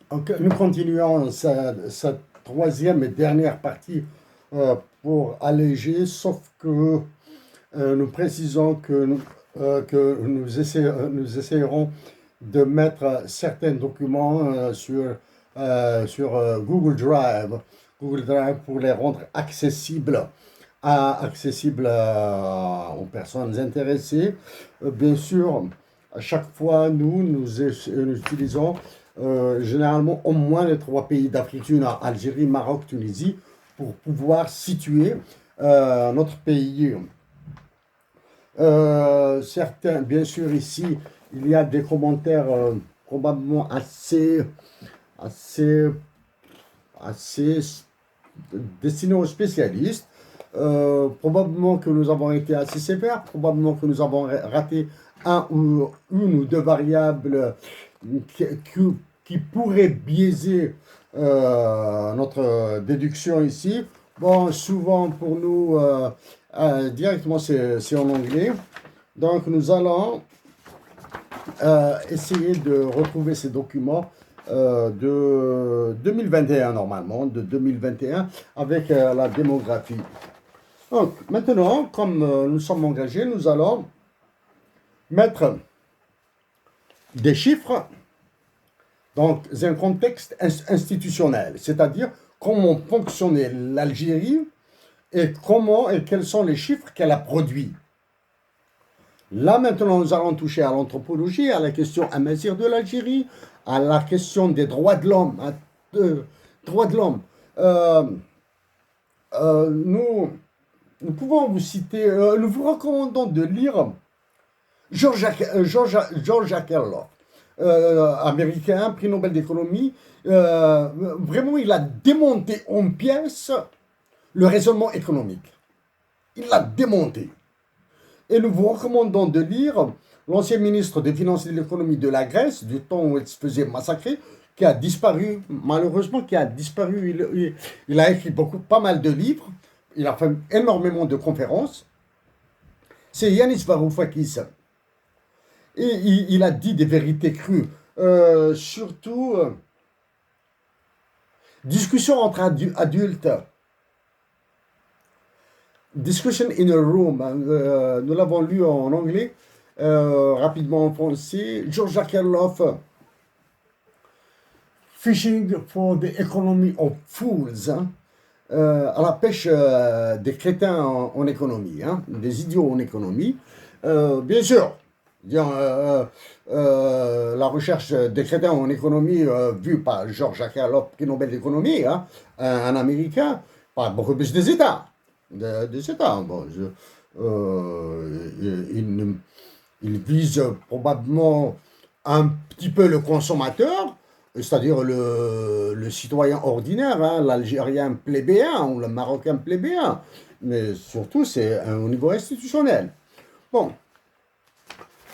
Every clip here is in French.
Donc, nous continuons cette troisième et dernière partie pour alléger, sauf que nous précisons que nous essayerons de mettre certains documents sur Google Drive pour les rendre accessibles aux personnes intéressées. Bien sûr, à chaque fois, nous utilisons généralement au moins les trois pays d'Afrique, Algérie, Maroc, Tunisie, pour pouvoir situer notre pays. Certains, bien sûr, ici, il y a des commentaires probablement assez, assez destinés aux spécialistes. Probablement que nous avons été assez sévères, probablement que nous avons raté une ou deux variables qui, qui- qui pourraient biaiser notre déduction ici. Bon, souvent pour nous, directement c'est en anglais. Donc nous allons essayer de retrouver ces documents de 2021 normalement, de 2021 avec la démographie. Donc maintenant, comme nous sommes engagés, nous allons mettre des chiffres dans un contexte institutionnel, c'est-à-dire comment fonctionnait l'Algérie et comment et quels sont les chiffres qu'elle a produits. Là maintenant, nous allons toucher à l'anthropologie, à la question amazigh de l'Algérie, à la question des droits de l'homme. Droits de l'homme. Euh, nous, nous pouvons vous citer, nous vous recommandons de lire George Akerlof, américain, prix Nobel d'économie. Vraiment, il a démonté en pièces le raisonnement économique. Il l'a démonté. Et nous vous recommandons de lire l'ancien ministre des Finances et de l'économie de la Grèce, du temps où il se faisait massacrer, qui a disparu, malheureusement, qui a disparu. Il a écrit pas mal de livres, il a fait énormément de conférences. C'est Yanis Varoufakis. Et il a dit des vérités crues. Surtout, discussion entre adultes. Discussion in a room. Nous l'avons lu en anglais, rapidement en français. George Akerlof, Fishing for the Economy of Fools. À la pêche des crétins en économie, des idiots en économie. Bien sûr, la recherche des crétins en économie vue par George Akerlof, prix Nobel d'économie, un Américain, pas beaucoup plus des États. Des États. Bon, il vise probablement un petit peu le consommateur, c'est-à-dire le citoyen ordinaire, l'Algérien plébéien ou le Marocain plébéien, mais surtout c'est au niveau institutionnel. Bon,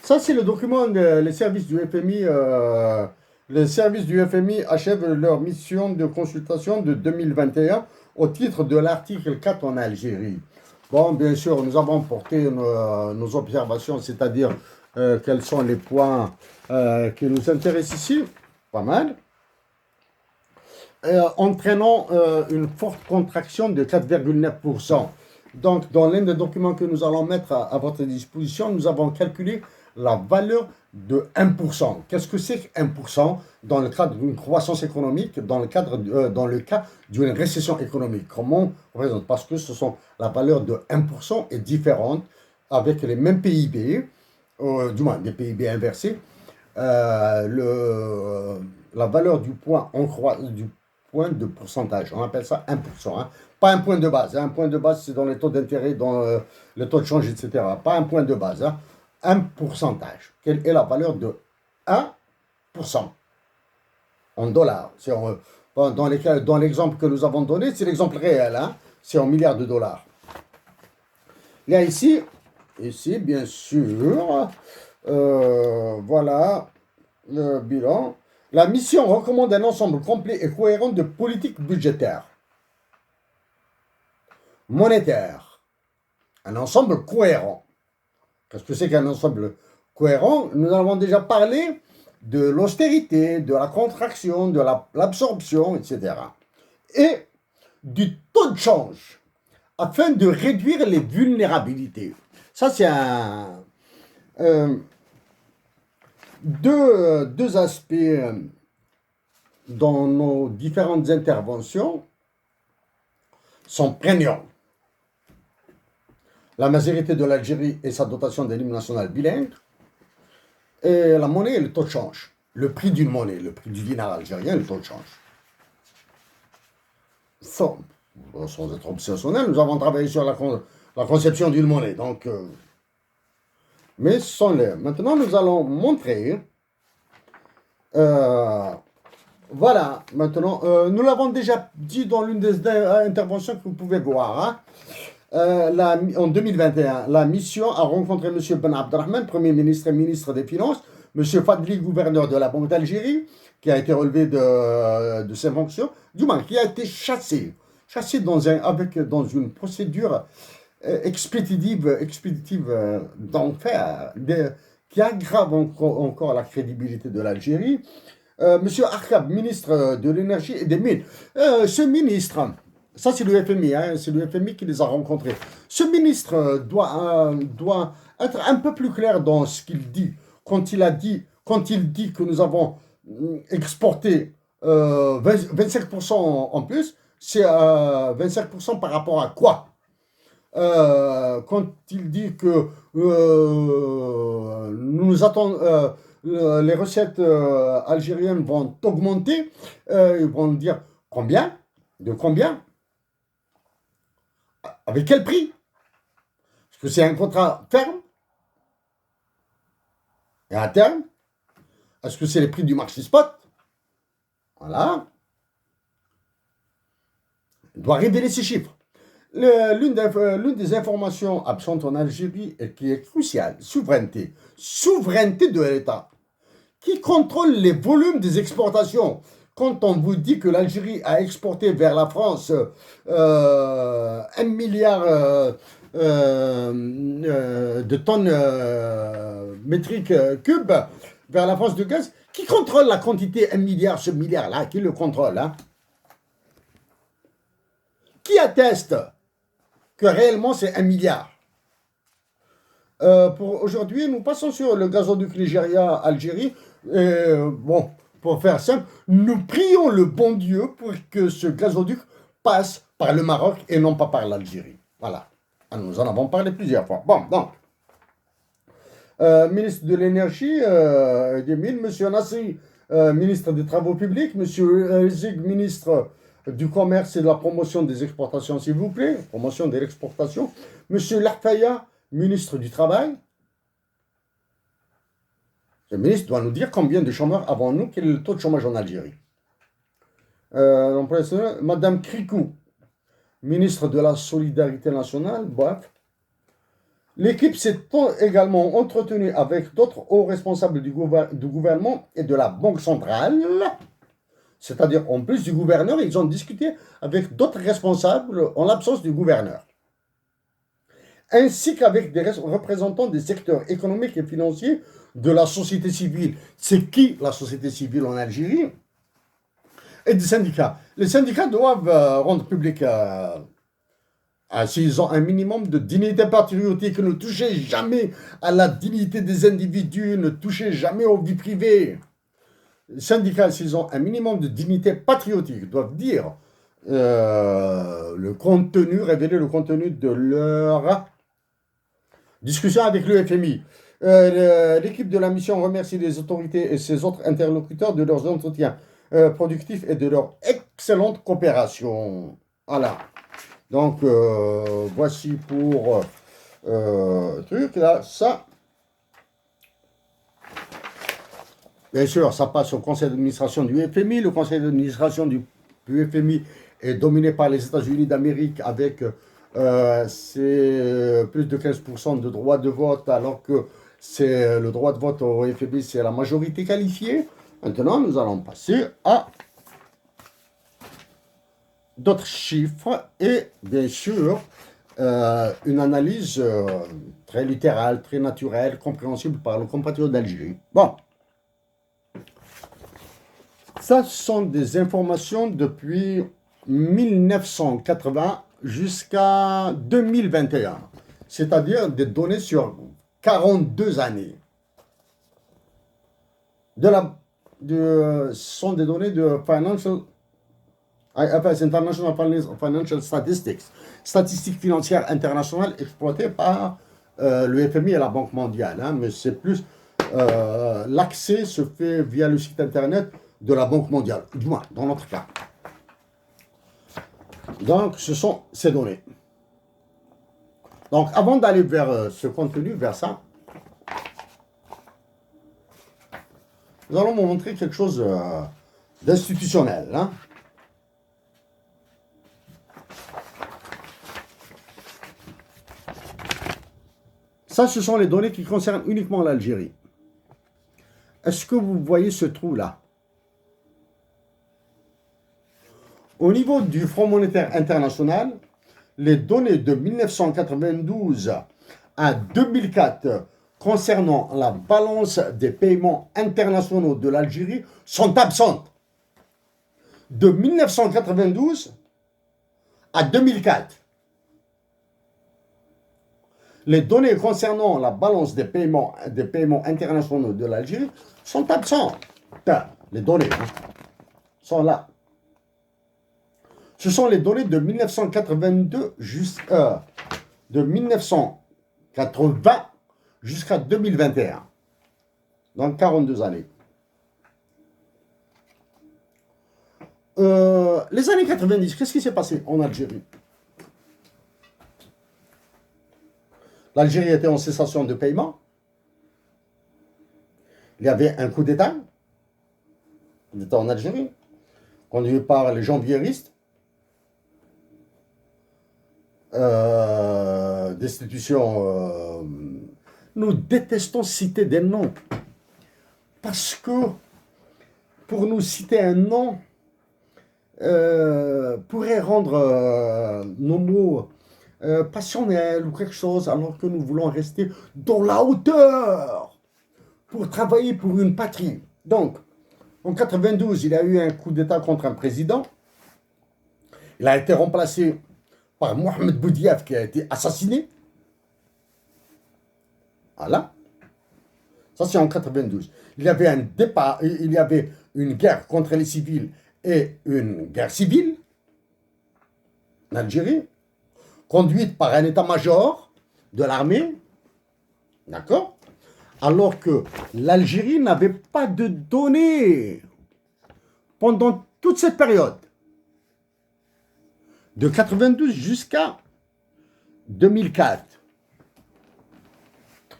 ça c'est le document des services du FMI. Les services du FMI achèvent leur mission de consultation de 2021 au titre de l'article 4 en Algérie. Bon, bien sûr, nous avons porté nos observations, c'est-à-dire quels sont les points qui nous intéressent ici, pas mal, entraînant une forte contraction de 4,9%. Donc, dans l'un des documents que nous allons mettre à votre disposition, nous avons calculé la valeur de 1%. Qu'est-ce que c'est que 1% dans le cadre d'une croissance économique, dans le cas d'une récession économique? Comment on représente? Parce que la valeur de 1% est différente avec les mêmes PIB, du moins des PIB inversés. La valeur du point de pourcentage, on appelle ça 1%. Pas un point de base. Un point de base, c'est dans les taux d'intérêt, dans le taux de change, etc. Pas un point de base. Un pourcentage. Quelle est la valeur de 1% en dollars? Dans l'exemple que nous avons donné, c'est l'exemple réel. C'est en milliards de dollars. Là, ici, bien sûr, voilà le bilan. La mission recommande un ensemble complet et cohérent de politiques budgétaires, monétaires. Un ensemble cohérent. Qu'est-ce que c'est qu'un ensemble cohérent? Nous en avons déjà parlé de l'austérité, de la contraction, de l'absorption, etc. Et du taux de change afin de réduire les vulnérabilités. Ça, c'est deux aspects dans nos différentes interventions sont prégnants. La majorité de l'Algérie et sa dotation de l'hymne national bilingue, et la monnaie et le taux de change. Le prix d'une monnaie, le prix du dinar algérien, le taux de change. Sans être obsessionnel, nous avons travaillé sur la conception d'une monnaie. Donc, mais ce sont les. Maintenant, nous allons montrer. Voilà, maintenant, nous l'avons déjà dit dans l'une des interventions que vous pouvez voir. Hein. En 2021, la mission a rencontré M. Ben Abdelrahman, Premier ministre et ministre des Finances, M. Fadli, gouverneur de la Banque d'Algérie, qui a été relevé de ses fonctions, du moins qui a été chassé dans une procédure expéditive d'enfer, qui aggrave encore la crédibilité de l'Algérie. Monsieur Arkab, ministre de l'énergie et des mines. Ce ministre, ça c'est le FMI, hein, c'est le FMI qui les a rencontrés. Ce ministre doit être un peu plus clair dans ce qu'il dit. Quand il dit que nous avons exporté 25% en plus, c'est 25% par rapport à quoi? Quand il dit que nous attendons, les recettes algériennes vont augmenter, ils vont dire combien? De combien? Avec quel prix? Est-ce que c'est un contrat ferme? Et à terme? Est-ce que c'est les prix du marché spot? Voilà. Il doit révéler ces chiffres. L'une des informations absentes en Algérie et qui est cruciale, souveraineté. Souveraineté de l'État. Qui contrôle les volumes des exportations? Quand on vous dit que l'Algérie a exporté vers la France 1 milliard de tonnes métriques cubes vers la France de gaz, qui contrôle la quantité 1 milliard, ce milliard-là? Qui le contrôle, hein? Qui atteste que réellement c'est 1 milliard? Pour aujourd'hui, nous passons sur le gazoduc Nigeria-Algérie. Bon, pour faire simple, nous prions le bon Dieu pour que ce gazoduc passe par le Maroc et non pas par l'Algérie. Voilà. Nous en avons parlé plusieurs fois. Bon, donc, ministre de l'énergie et des mines, M. Nassi, ministre des Travaux publics, M. Zig, ministre du commerce et de la promotion des exportations, s'il vous plaît, promotion de l'exportation, M. Larfaya, ministre du Travail. Le ministre doit nous dire combien de chômeurs avons-nous, quel est le taux de chômage en Algérie. Madame Krikou, ministre de la Solidarité nationale, bref. L'équipe s'est également entretenue avec d'autres hauts responsables du gouvernement et de la Banque centrale. C'est-à-dire, en plus du gouverneur, ils ont discuté avec d'autres responsables en l'absence du gouverneur. Ainsi qu'avec des représentants des secteurs économiques et financiers de la société civile. C'est qui la société civile en Algérie? Et des syndicats. Les syndicats doivent rendre public, s'ils ont un minimum de dignité patriotique, ne touchez jamais à la dignité des individus, ne touchez jamais aux vies privées. Les syndicats, s'ils ont un minimum de dignité patriotique, doivent dire le contenu, révéler le contenu de leur discussion avec le FMI. L'équipe de la mission remercie les autorités et ses autres interlocuteurs de leurs entretiens productifs et de leur excellente coopération. Voilà. Donc, voici pour truc là, ça. Bien sûr, ça passe au conseil d'administration du FMI. Le conseil d'administration du FMI est dominé par les États-Unis d'Amérique avec c'est plus de 15% de droit de vote, alors que c'est le droit de vote au FMI, c'est la majorité qualifiée. Maintenant, nous allons passer à d'autres chiffres et bien sûr une analyse très littérale, très naturelle, compréhensible par le compatriote d'Algérie. Bon. Ça, ce sont des informations depuis 1980 jusqu'à 2021, c'est-à-dire des données sur 42 années. Ce sont des données de IFS, International Financial Statistics, statistiques financières internationales exploitées par le FMI et la Banque mondiale. Hein, mais c'est plus, l'accès se fait via le site internet de la Banque mondiale, du moins dans notre cas. Donc, ce sont ces données. Donc, avant d'aller vers ce contenu, vers ça, nous allons vous montrer quelque chose d'institutionnel. Hein. Ça, ce sont les données qui concernent uniquement l'Algérie. Est-ce que vous voyez ce trou-là? Au niveau du Fonds monétaire international, les données de 1992 à 2004 concernant la balance des paiements internationaux de l'Algérie sont absentes. De 1992 à 2004. Les données concernant la balance des paiements internationaux de l'Algérie sont absentes. Les données sont là. Ce sont les données de 1982 de 1980 jusqu'à 2021. Donc 42 années. Les années 90, qu'est-ce qui s'est passé en Algérie? L'Algérie était en cessation de paiement. Il y avait un coup d'État en Algérie, conduit par les janvieristes, destitution. Nous détestons citer des noms, parce que pour nous citer un nom pourrait rendre nos mots passionnels ou quelque chose, alors que nous voulons rester dans la hauteur pour travailler pour une patrie. Donc, en 92, il y a eu un coup d'État contre un président. Il a été remplacé par Mohamed Boudiaf, qui a été assassiné. Voilà. Ça, c'est en 92. Il y avait un départ, il y avait une guerre contre les civils et une guerre civile en Algérie, conduite par un état-major de l'armée, d'accord? Alors que l'Algérie n'avait pas de données pendant toute cette période, de 92 jusqu'à 2004.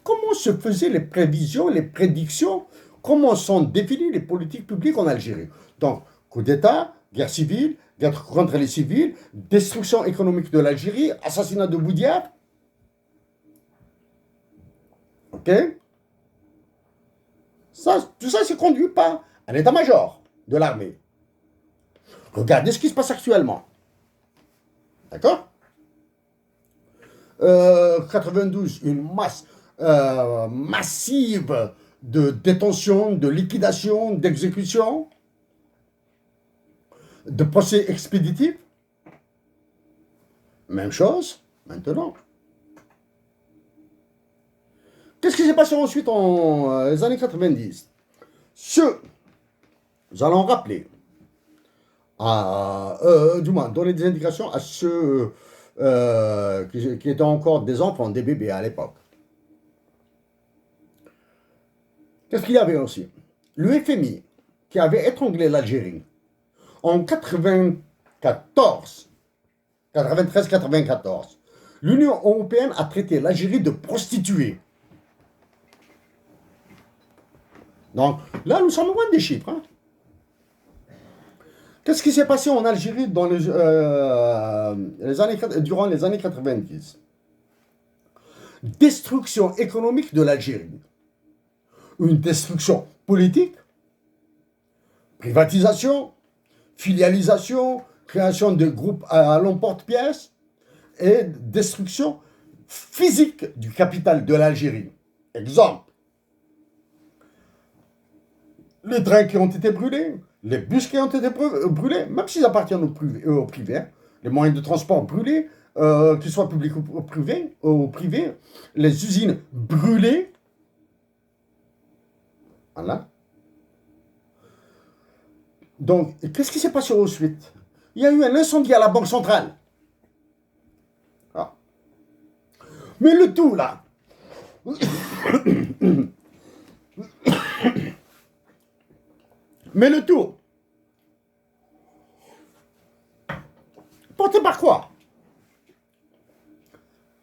Comment se faisaient les prévisions, les prédictions, comment sont définies les politiques publiques en Algérie? Donc, coup d'État, guerre civile, guerre contre les civils, destruction économique de l'Algérie, assassinat de Boudiaf. Ok? Tout ça, c'est conduit par un état-major de l'armée. Regardez ce qui se passe actuellement. D'accord? 92, une masse massive de détention, de liquidation, d'exécution, de procès expéditifs. Même chose maintenant. Qu'est-ce qui s'est passé ensuite en les années 90? Nous allons rappeler, du moins donner des indications à ceux qui étaient encore des enfants, des bébés à l'époque. Qu'est-ce qu'il y avait aussi? Le FMI, qui avait étranglé l'Algérie en 93-94, l'Union européenne a traité l'Algérie de prostituée. Donc là, nous sommes loin des chiffres. Hein. Qu'est-ce qui s'est passé en Algérie dans durant les années 90? Destruction économique de l'Algérie. Une destruction politique, privatisation, filialisation, création de groupes à l'emporte-pièce et destruction physique du capital de l'Algérie. Exemple, les trains qui ont été brûlés, Les bus qui ont été brûlés, même s'ils appartiennent au privé, hein, les moyens de transport brûlés, qu'ils soient publics ou privés, les usines brûlées. Voilà. Donc, qu'est-ce qui s'est passé ensuite? Il y a eu un incendie à la Banque centrale. Ah. Mais le tout, là, mais le tout, porté par quoi?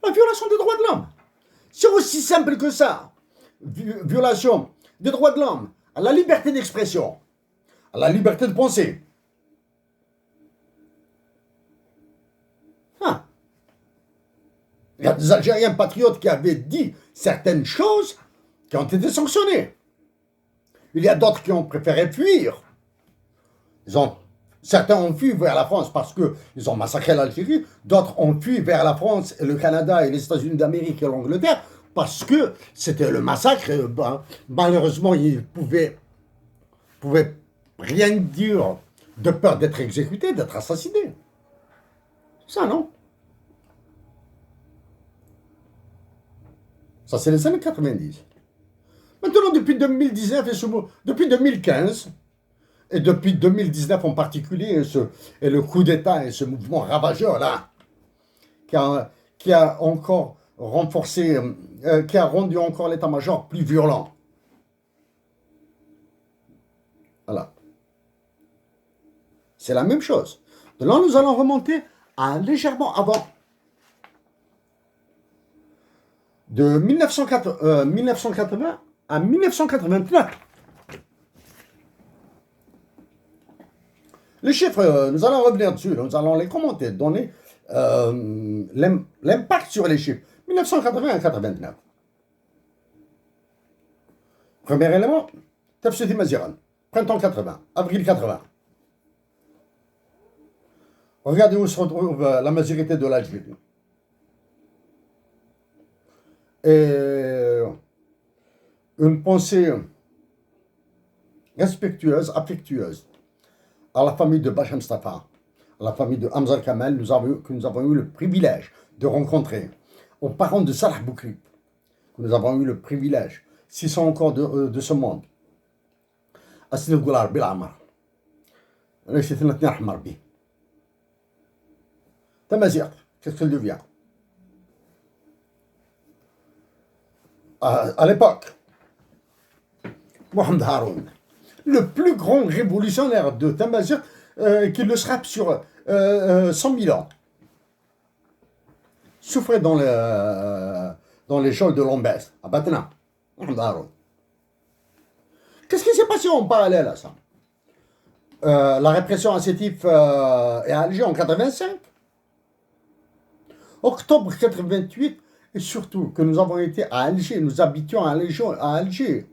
La violation des droits de l'homme. C'est aussi simple que ça. Violation des droits de l'homme, à la liberté d'expression, à la liberté de penser. Ah. Il y a des Algériens patriotes qui avaient dit certaines choses qui ont été sanctionnées. Il y a d'autres qui ont préféré fuir. Certains ont fui vers la France parce qu'ils ont massacré l'Algérie. D'autres ont fui vers la France, et le Canada et les États-Unis d'Amérique et l'Angleterre parce que c'était le massacre. Malheureusement, ils ne pouvaient rien dire de peur d'être exécutés, d'être assassinés. Ça, non? Ça, c'est les années 90. Maintenant, depuis 2019 depuis 2015, et depuis 2019 en particulier, et le coup d'État et ce mouvement ravageur-là, qui a encore renforcé, qui a rendu encore l'état-major plus violent. Voilà. C'est la même chose. De là, nous allons remonter à légèrement avant. De 1980 à 1989. Les chiffres, nous allons revenir dessus, nous allons les commenter, donner l'impact sur les chiffres. 1980 à 89. Premier élément, Tafsiti Maziran, printemps 80, avril 80. Regardez où se retrouve la majorité de l'Algérie. Et une pensée respectueuse, affectueuse à la famille de Bacham Mustafa, à la famille de Hamza Kamal, que nous avons eu le privilège de rencontrer, aux parents de Salah Boukri, que nous avons eu le privilège, s'ils sont encore de ce monde. Assil Goular Bilamar, Tamazir, qu'est-ce qu'elle devient? À l'époque, Mohamed Haroun, le plus grand révolutionnaire de Tamazir, qui le sera sur 100 000 ans, souffrait dans les geôles de Lombès, à Batna. Mohamed Haroun. Qu'est-ce qui s'est passé en parallèle à ça? La répression à Sétif et à Alger en 85, octobre 88, et surtout que nous avons été à Alger, nous habitions à Alger.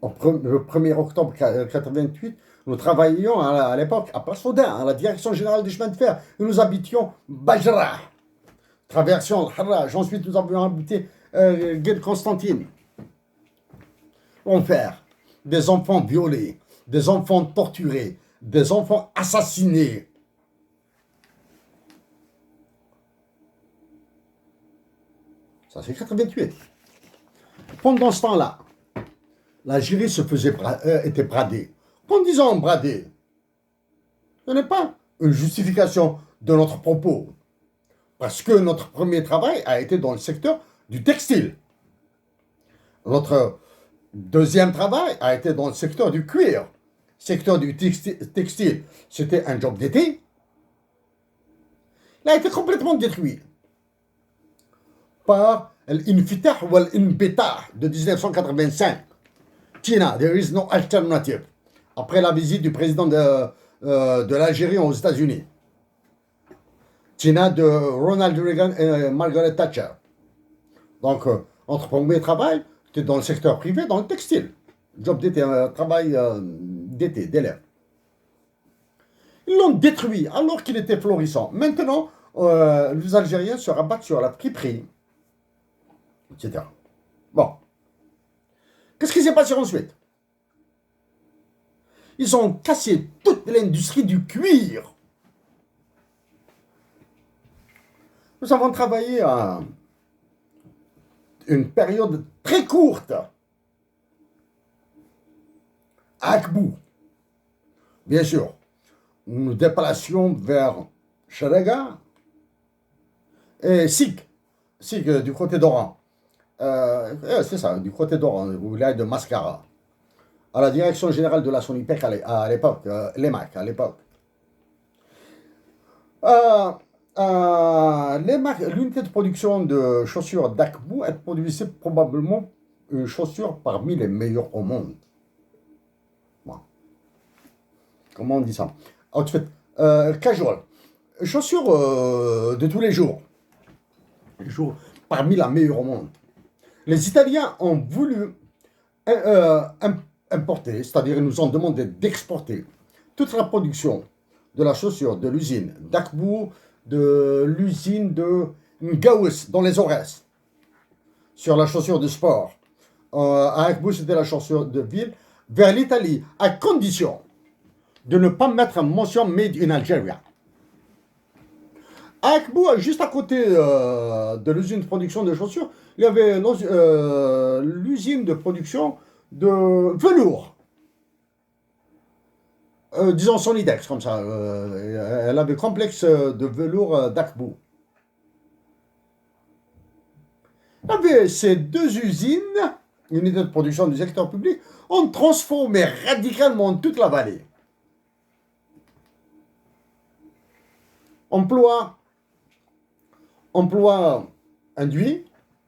Le 1er octobre 88, nous travaillions à l'époque à Place Faudin, à la direction générale des chemins de fer, et nous habitions Bajra, traversions Harraj, ensuite nous avions habité Gued Constantine. Enfer, des enfants violés, des enfants torturés, des enfants assassinés. Ça, c'est 88. Pendant ce temps-là, l'Algérie était bradée. En disant bradée, ce n'est pas une justification de notre propos. Parce que notre premier travail a été dans le secteur du textile. Notre deuxième travail a été dans le secteur du cuir. Secteur du textile, c'était un job d'été. Il a été complètement détruit par l'Infitah ou l'Inbitah de 1985. Tina, there is no alternative. Après la visite du président de l'Algérie aux États-Unis. Tina de Ronald Reagan et Margaret Thatcher. Donc, notre premier travail, c'était dans le secteur privé, dans le textile. Job d'été, travail d'été, d'élève. Ils l'ont détruit alors qu'il était florissant. Maintenant, les Algériens se rabattent sur la friperie, etc. Bon. Qu'est-ce qui s'est passé ensuite? Ils ont cassé toute l'industrie du cuir. Nous avons travaillé à une période très courte à Akbou. Bien sûr, nous nous déplacions vers Sharaga et Sik du côté d'Oran. C'est ça, du côté d'Oran, vous voulez de Mascara, à la direction générale de la Sonipec à l'époque, l'EMAC à l'époque. L'unité de production de chaussures d'Akbou, elle produisait probablement une chaussure parmi les meilleures au monde. Bon. Comment on dit ça? Outfit, casual. Chaussures de tous les jours. Parmi la meilleure au monde. Les Italiens ont voulu importer, c'est-à-dire ils nous ont demandé d'exporter toute la production de la chaussure de l'usine d'Akbou, de l'usine de Ngaous dans les Aurès, sur la chaussure de sport. À Akbou, c'était la chaussure de ville, vers l'Italie, à condition de ne pas mettre en mention Made in Algeria. À Akbou, juste à côté de l'usine de production de chaussures, il y avait l'usine de production de velours. Disons Sonidex, comme ça. Elle avait complexe de velours d'Akbou. Il y avait ces deux usines, unité de production du secteur public, ont transformé radicalement toute la vallée. Emploi induit,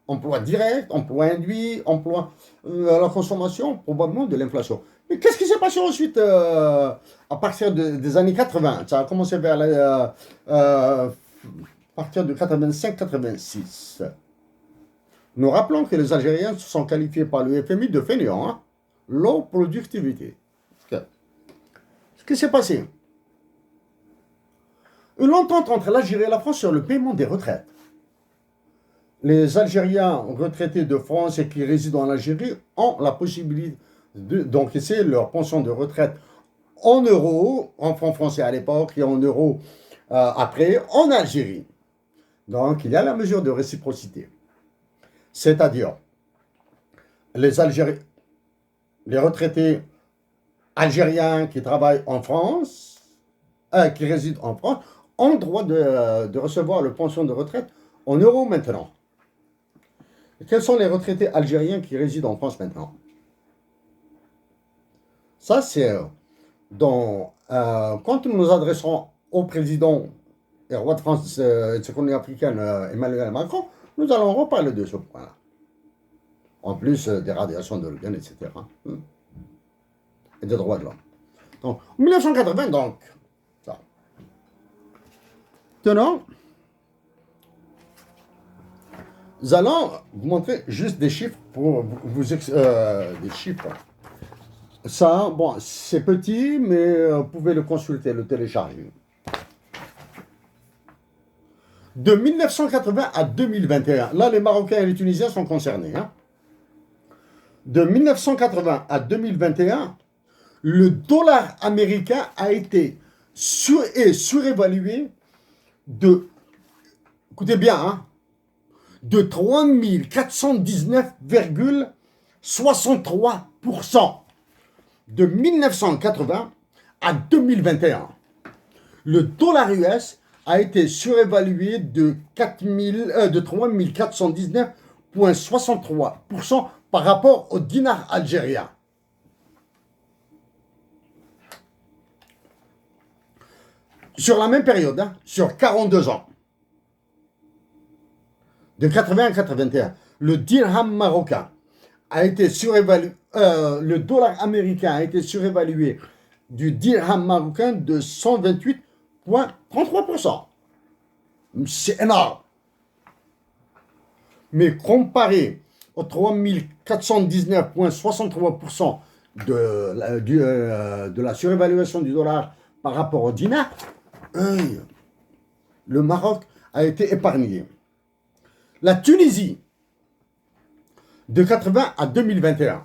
emploi direct, emploi induit, emploi à la consommation, probablement de l'inflation. Mais qu'est-ce qui s'est passé ensuite à partir des années 80? Ça a commencé vers à partir de 85-86. Nous rappelons que les Algériens se sont qualifiés par le FMI de fainéants, hein? Low productivity. Ce qui s'est passé? Une entente entre l'Algérie et la France sur le paiement des retraites. Les Algériens retraités de France et qui résident en Algérie ont la possibilité d'encaisser leur pension de retraite en euros, en francs français à l'époque et en euros après, en Algérie. Donc il y a la mesure de réciprocité. C'est-à-dire, les retraités algériens qui travaillent en France, qui résident en France, ont le droit de recevoir le pension de retraite en euros maintenant. Et quels sont les retraités algériens qui résident en France maintenant? Ça, c'est quand nous nous adresserons au président et roi de France et de sa colonie africaine, Emmanuel Macron, nous allons reparler de ce point-là. En plus des radiations de l'organe, etc. Et des droits de l'homme. Donc, en 1980, donc, ça. Maintenant, nous allons vous montrer juste des chiffres pour vous des chiffres. Ça, bon, c'est petit, mais vous pouvez le consulter, le télécharger. De 1980 à 2021, là, les Marocains et les Tunisiens sont concernés. Hein. De 1980 à 2021, le dollar américain a été surévalué de, écoutez bien, hein, de 3419,63%. De 1980 à 2021, le dollar US a été surévalué de 3419,63% par rapport au dinar algérien. Sur la même période, hein, sur 42 ans, de 80 à 81, le dirham marocain a été surévalué, le dollar américain a été surévalué du dirham marocain de 128,33%. C'est énorme. Mais comparé aux 3419,63% de la surévaluation du dollar par rapport au dinar, le Maroc a été épargné. La Tunisie, de 80 à 2021,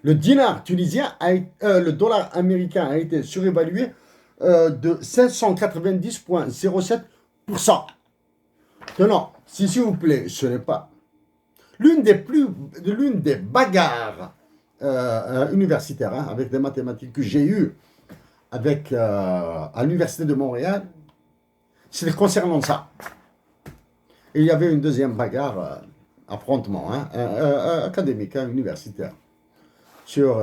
Le dinar tunisien, le dollar américain a été surévalué de 590,07%. Maintenant, si s'il vous plaît, ce n'est pas l'une des bagarres universitaires hein, avec des mathématiques que j'ai eues à l'université de Montréal, c'était concernant ça. Et il y avait une deuxième bagarre, affrontement hein, académique, hein, universitaire, sur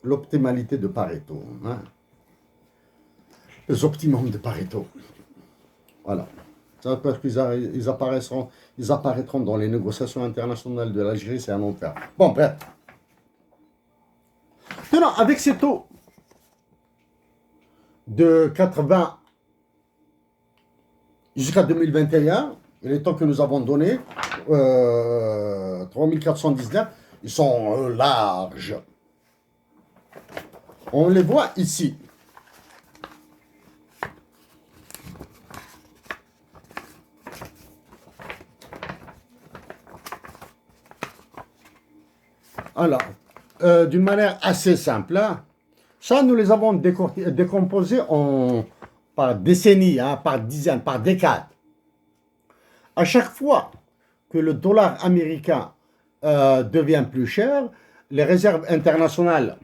l'optimalité de Pareto, hein, les optimums de Pareto. Voilà. Ça, parce qu'ils ils apparaîtront dans les négociations internationales de l'Algérie, c'est un enfer. Bon, bref. Maintenant, avec ces taux de 80 jusqu'à 2021, et les taux que nous avons donnés, 3419, ils sont larges. On les voit ici. Alors, d'une manière assez simple, hein, ça, nous les avons décomposés par décennies, hein, par dizaines, par décades. À chaque fois que le dollar américain devient plus cher, les réserves internationales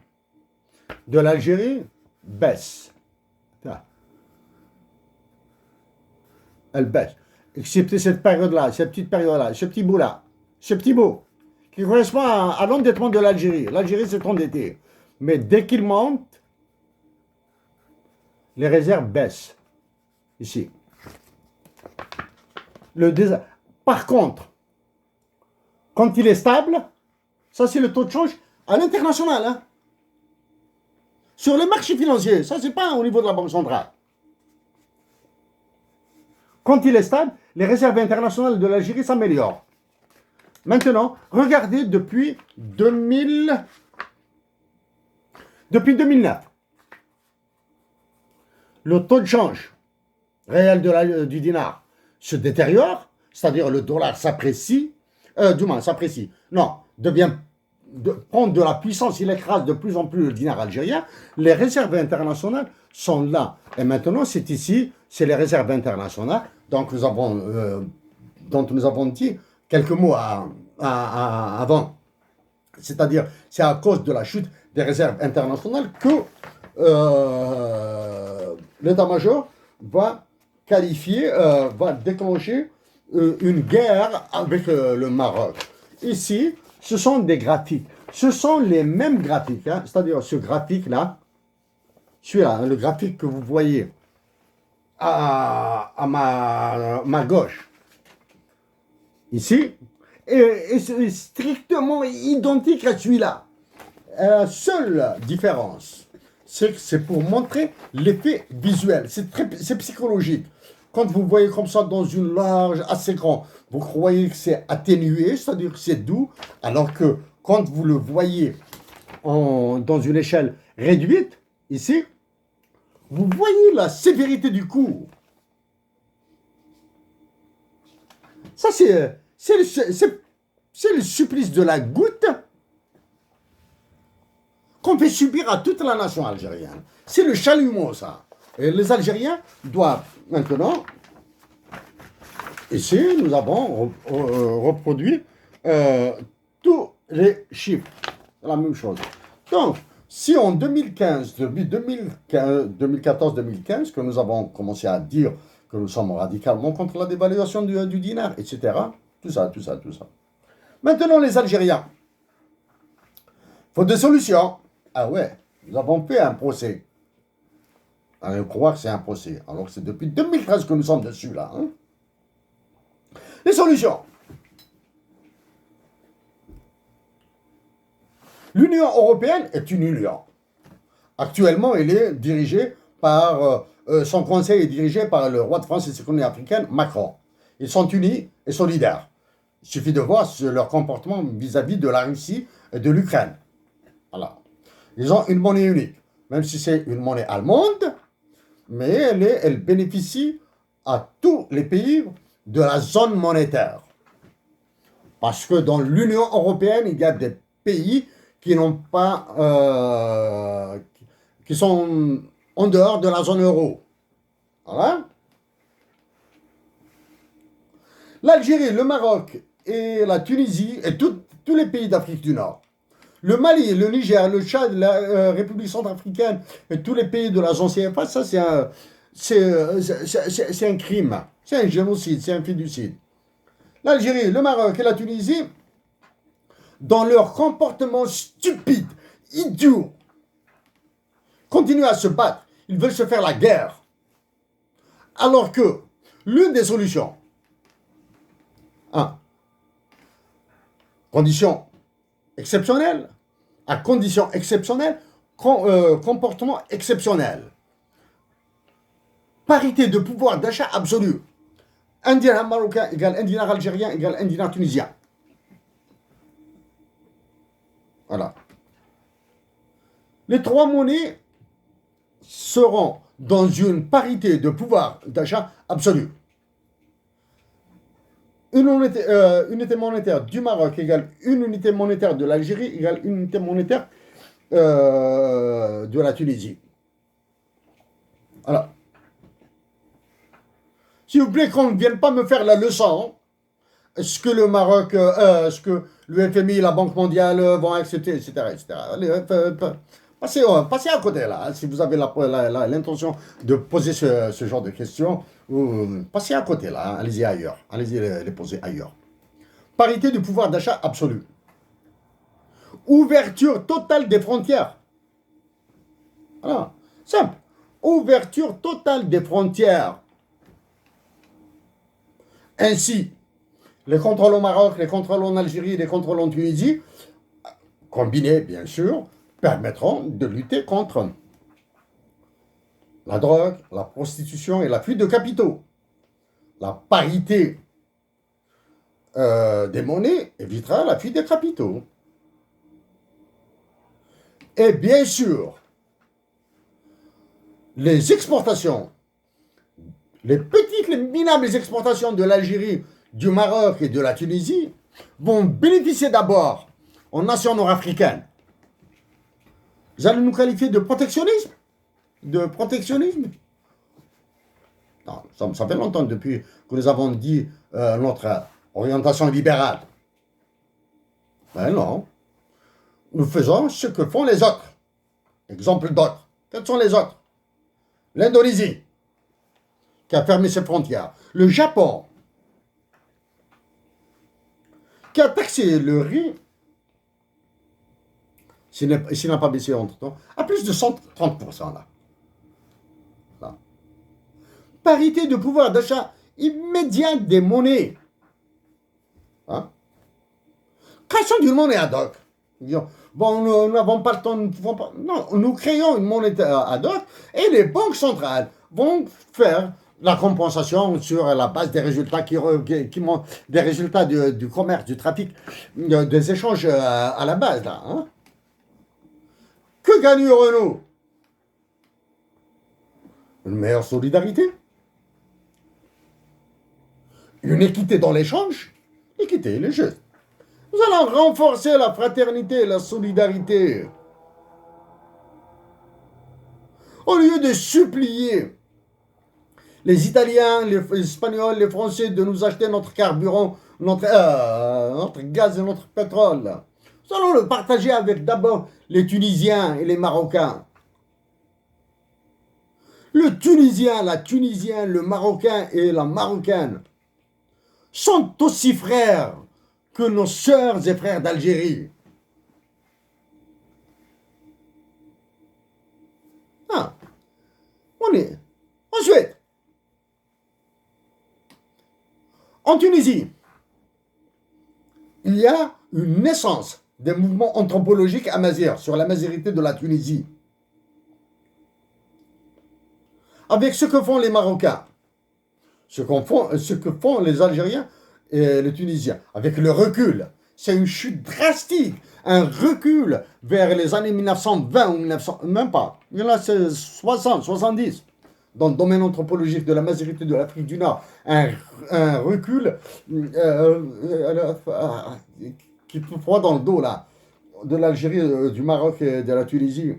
de l'Algérie baissent. Elles baissent. Excepté cette période-là, cette petite période-là, ce petit bout-là, ce petit bout, qui correspond à l'endettement de l'Algérie. L'Algérie s'est endettée. Mais dès qu'il monte, les réserves baissent. Ici. Par contre, quand il est stable, ça c'est le taux de change à l'international. Hein. Sur les marchés financiers, ça c'est pas au niveau de la Banque centrale. Quand il est stable, les réserves internationales de l'Algérie s'améliorent. Maintenant, regardez depuis 2009. Le taux de change réel du dinar se détériore, c'est-à-dire le dollar s'apprécie, prend de la puissance, il écrase de plus en plus le dinar algérien, les réserves internationales sont là. Et maintenant, c'est ici, c'est les réserves internationales, donc dont nous avons dit quelques mots avant. C'est-à-dire, c'est à cause de la chute des réserves internationales que l'état-major va déclencher une guerre avec le Maroc. Ici, ce sont des graphiques. Ce sont les mêmes graphiques, hein, c'est-à-dire ce graphique-là, celui-là, hein, le graphique que vous voyez à ma gauche, ici, est strictement identique à celui-là. La seule différence, c'est que c'est pour montrer l'effet visuel. C'est psychologique. Quand vous voyez comme ça dans une large assez grand, vous croyez que c'est atténué, c'est-à-dire que c'est doux, alors que quand vous le voyez dans une échelle réduite, ici, vous voyez la sévérité du coup. Ça, c'est le supplice de la goutte qu'on fait subir à toute la nation algérienne. C'est le chalumeau, ça. Et les Algériens doivent maintenant, ici, nous avons reproduit tous les chiffres. C'est la même chose. Donc, si en 2015, depuis 2014-2015, que nous avons commencé à dire que nous sommes radicalement contre la dévaluation du dinar, etc., tout ça. Maintenant, les Algériens, il faut des solutions. Ah ouais, nous avons fait un procès. On croit que c'est un procès, alors que c'est depuis 2013 que nous sommes dessus, là. Hein. Les solutions. L'Union européenne est une union. Actuellement, elle est dirigée par... son conseil est dirigé par le roi de France et ses colonies africaines, Macron. Ils sont unis et solidaires. Il suffit de voir leur comportement vis-à-vis de la Russie et de l'Ukraine. Voilà. Ils ont une monnaie unique, même si c'est une monnaie allemande, mais elle bénéficie à tous les pays de la zone monétaire. Parce que dans l'Union européenne, il y a des pays qui n'ont pas, qui sont en dehors de la zone euro. Voilà. L'Algérie, le Maroc et la Tunisie et tous les pays d'Afrique du Nord. Le Mali, le Niger, le Tchad, la République centrafricaine et tous les pays de la zone CFA, ça c'est un crime, c'est un génocide, c'est un fiducide. L'Algérie, le Maroc et la Tunisie, dans leur comportement stupide, idiot, continuent à se battre. Ils veulent se faire la guerre. Alors que l'une des solutions, conditions exceptionnelles, à conditions exceptionnelles, comportement exceptionnel. Parité de pouvoir d'achat absolu. Un dinar marocain égale un dinar algérien égale un dinar tunisien. Voilà. Les trois monnaies seront dans une parité de pouvoir d'achat absolu. Une unité monétaire du Maroc égale une unité monétaire de l'Algérie égale une unité monétaire de la Tunisie. Voilà. S'il vous plaît, qu'on ne vienne pas me faire la leçon. Est-ce que le Maroc, est-ce que le FMI, la Banque mondiale vont accepter, etc. etc. Allez, passez à côté là. Si vous avez l'intention de poser ce genre de questions, passez à côté là. Allez-y ailleurs. Allez-y les poser ailleurs. Parité du pouvoir d'achat absolu. Ouverture totale des frontières. Voilà. Simple. Ouverture totale des frontières. Ainsi, les contrôles au Maroc, les contrôles en Algérie, les contrôles en Tunisie, combinés bien sûr, permettront de lutter contre la drogue, la prostitution et la fuite de capitaux. La parité des monnaies évitera la fuite des capitaux. Et bien sûr, les exportations, les petites, les minables exportations de l'Algérie, du Maroc et de la Tunisie vont bénéficier d'abord aux nations nord-africaines. Vous allez nous qualifier de protectionnisme? De protectionnisme? Non, ça fait longtemps depuis que nous avons dit notre orientation libérale. Ben non. Nous faisons ce que font les autres. Exemple d'autres. Quels sont les autres? L'Indonésie, qui a fermé ses frontières. Le Japon, qui a taxé le riz, s'il n'a pas baissé entre-temps, à plus de 130% là. Parité de pouvoir d'achat immédiat des monnaies. Hein? Création d'une monnaie ad hoc. Bon, nous n'avons pas le temps, nous ne pouvons pas. Non, nous créons une monnaie ad hoc et les banques centrales vont faire la compensation sur la base des résultats qui montent, des résultats du commerce, du trafic, des échanges à la base. Là, hein? Que gagnerons-nous? Une meilleure solidarité, une équité dans l'échange, l'équité et le jeu. Nous allons renforcer la fraternité et la solidarité. Au lieu de supplier les Italiens, les Espagnols, les Français de nous acheter notre carburant, notre gaz et notre pétrole, nous allons le partager avec d'abord les Tunisiens et les Marocains. Le Tunisien, la Tunisienne, le Marocain et la Marocaine sont aussi frères que nos sœurs et frères d'Algérie. Ah, on est. Ensuite, en Tunisie, il y a une naissance des mouvements anthropologiques amazirs sur la mazérité de la Tunisie. Avec ce que font les Marocains, ce que font les Algériens et les Tunisiens, avec le recul. C'est une chute drastique, un recul vers les années 1920 ou 1900, même pas, il y en a 60, 70, dans le domaine anthropologique de la majorité de l'Afrique du Nord, un recul qui fait froid dans le dos là. de l'Algérie, du Maroc et de la Tunisie.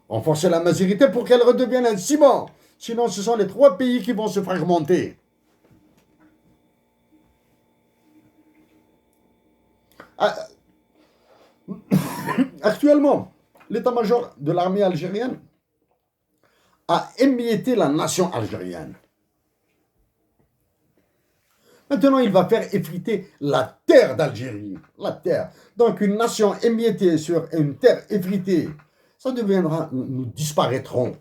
Renforcer la majorité pour qu'elle redevienne un ciment. Sinon, ce sont les trois pays qui vont se fragmenter. Ah, actuellement, l'état-major de l'armée algérienne a émietté la nation algérienne. Maintenant, il va faire effriter la terre d'Algérie. La terre. Donc, une nation émiettée sur une terre effritée, ça deviendra, nous disparaîtrons.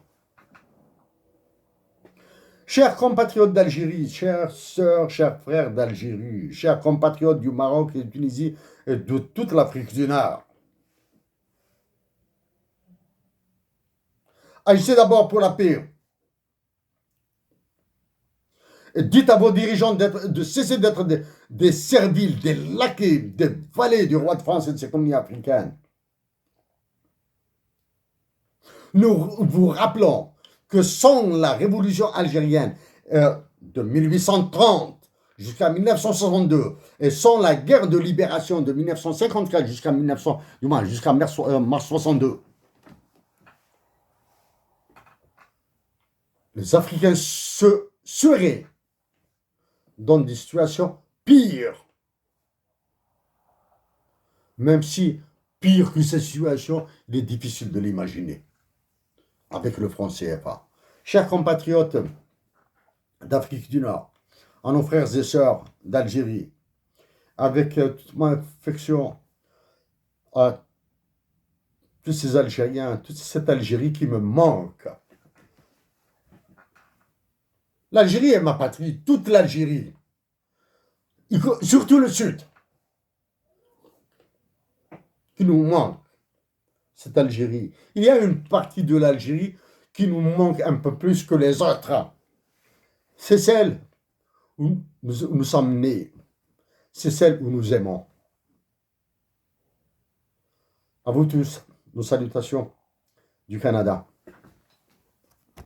Chers compatriotes d'Algérie, chères sœurs, chers frères d'Algérie, chers compatriotes du Maroc et de Tunisie et de toute l'Afrique du Nord, agissez d'abord pour la paix. Et dites à vos dirigeants de cesser d'être des serviles, des laquais, des valets du roi de France et de ses colonies africaines. Nous vous rappelons que sans la révolution algérienne de 1830 jusqu'à 1962 et sans la guerre de libération de 1954 jusqu'à mars 62, les Africains seraient dans des situations pires. Même si, pire que cette situation, il est difficile de l'imaginer avec le franc CFA. Chers compatriotes d'Afrique du Nord, à nos frères et sœurs d'Algérie, avec toute mon affection à tous ces Algériens, toute cette Algérie qui me manque. L'Algérie est ma patrie, toute l'Algérie, surtout le Sud, qui nous manque, cette Algérie. Il y a une partie de l'Algérie qui nous manque un peu plus que les autres. C'est celle où nous sommes nés. C'est celle où nous aimons. À vous tous, nos salutations du Canada.